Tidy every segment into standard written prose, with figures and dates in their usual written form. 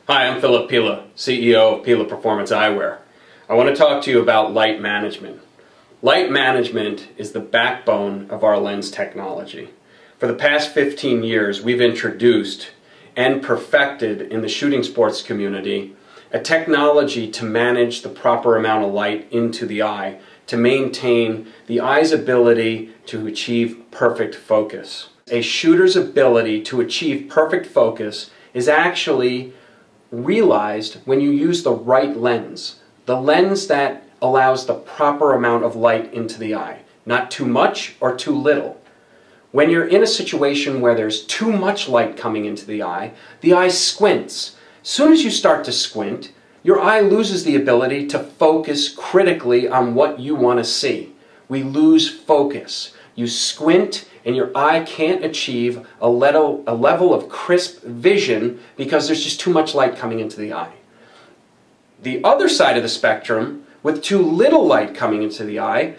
Hi, I'm Philip PILLA, CEO of PILLA Performance Eyewear. I want to talk to you about light management. Light management is the backbone of our lens technology. For the past 15 years, we've introduced and perfected in the shooting sports community a technology to manage the proper amount of light into the eye to maintain the eye's ability to achieve perfect focus. A shooter's ability to achieve perfect focus is actually realized when you use the right lens. The lens that allows the proper amount of light into the eye. Not too much or too little. When you're in a situation where there's too much light coming into the eye squints. As soon as you start to squint, your eye loses the ability to focus critically on what you want to see. We lose focus. You squint and your eye can't achieve a level of crisp vision because there's just too much light coming into the eye. The other side of the spectrum, with too little light coming into the eye,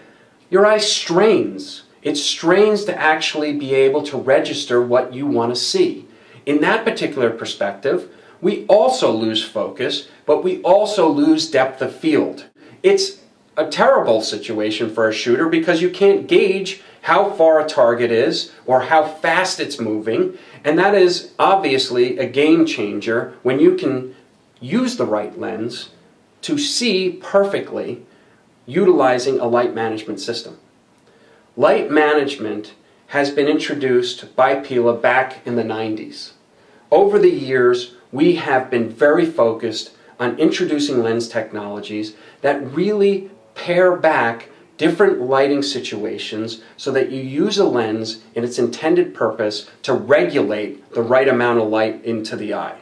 your eye strains. It strains to actually be able to register what you want to see. In that particular perspective, we also lose focus, but we also lose depth of field. It's a terrible situation for a shooter because you can't gauge how far a target is or how fast it's moving, and that is obviously a game changer when you can use the right lens to see perfectly utilizing a light management system. Light management has been introduced by PILLA back in the 90s. Over the years, we have been very focused on introducing lens technologies that really pare back different lighting situations so that you use a lens in its intended purpose to regulate the right amount of light into the eye.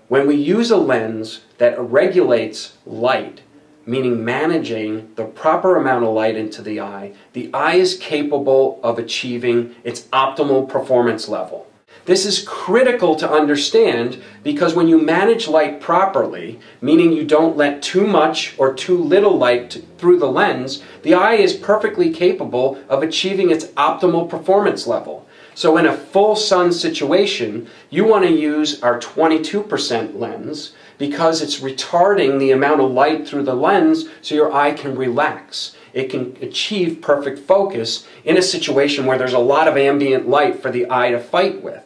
When we use a lens that regulates light, meaning managing the proper amount of light into the eye is capable of achieving its optimal performance level. This is critical to understand because when you manage light properly, meaning you don't let too much or too little light through the lens, the eye is perfectly capable of achieving its optimal performance level. So in a full sun situation, you want to use our 22% lens because it's retarding the amount of light through the lens so your eye can relax. It can achieve perfect focus in a situation where there's a lot of ambient light for the eye to fight with.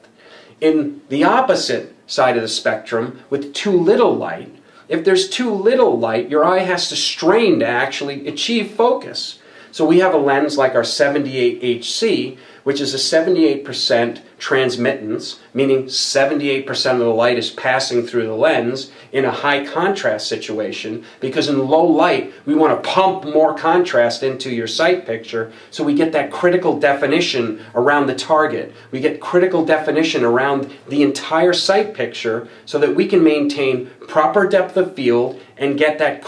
In the opposite side of the spectrum, with too little light, if there's too little light, your eye has to strain to actually achieve focus. So we have a lens like our 78HC, which is a 78% transmittance, meaning 78% of the light is passing through the lens in a high contrast situation, because in low light, we want to pump more contrast into your sight picture so we get that critical definition around the target. We get critical definition around the entire sight picture so that we can maintain proper depth of field and get that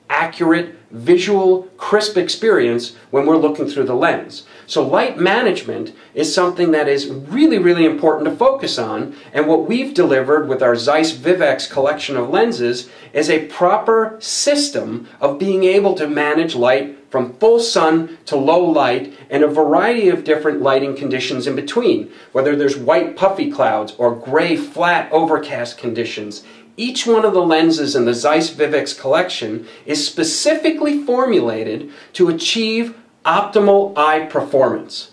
accurate, visual, crisp experience when we're looking through the lens. So light management is something that is really, really important to focus on, and what we've delivered with our Zeiss VIVX collection of lenses is a proper system of being able to manage light from full sun to low light and a variety of different lighting conditions in between, whether there's white puffy clouds or gray flat overcast conditions. Each one of the lenses in the Zeiss VIVX collection is specifically formulated to achieve optimal eye performance.